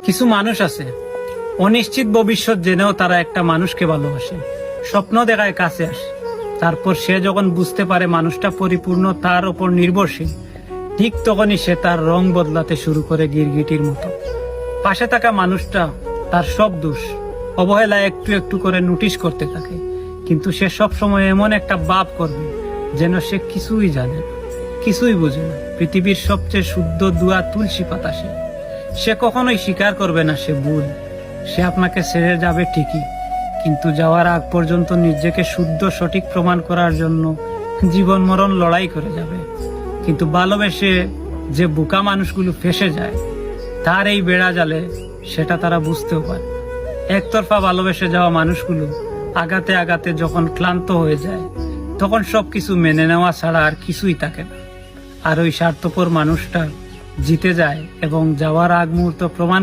কিছু মানুষ আছে অনিশ্চিত ভবিষ্যৎ জেনেও তারা একটা মানুষকে ভালোবাসে, স্বপ্ন দেখায় কাছে আসে, তারপর সে যখন বুঝতে পারে মানুষটা পরিপূর্ণ তার ওপর নির্ভরশীল, ঠিক তখনই সে তার রং বদলাতে শুরু করে গিরগিটির মতো। পাশে থাকা মানুষটা তার সব দোষ অবহেলা একটু একটু করে নোটিশ করতে থাকে, কিন্তু সে সব সময় এমন একটা ভাব করবে যেন সে কিছুই জানে না, কিছুই বুঝে না। পৃথিবীর সবচেয়ে শুদ্ধ দুয়া তুলসী পাতা সে কখনোই স্বীকার করবে না সে ভুল। সে আপনাকে ছেড়ে যাবে ঠিকই, কিন্তু যাওয়ার আগ পর্যন্ত নিজেকে শুদ্ধ সঠিক প্রমাণ করার জন্য জীবন মরণ লড়াই করে যাবে। কিন্তু ভালোবেসে যে বোকা মানুষগুলো ফেসে যায় তার এই বেড়া জালে সেটা তারা বুঝতেও পারে। একতরফা ভালোবেসে যাওয়া মানুষগুলো আগাতে আগাতে যখন ক্লান্ত হয়ে যায় তখন সবকিছু মেনে নেওয়া ছাড়া আর কিছুই থাকে না। আর ওই স্বার্থপর মানুষটা জিতে যায় এবং যাওয়ার আগ মুহূর্ত প্রমাণ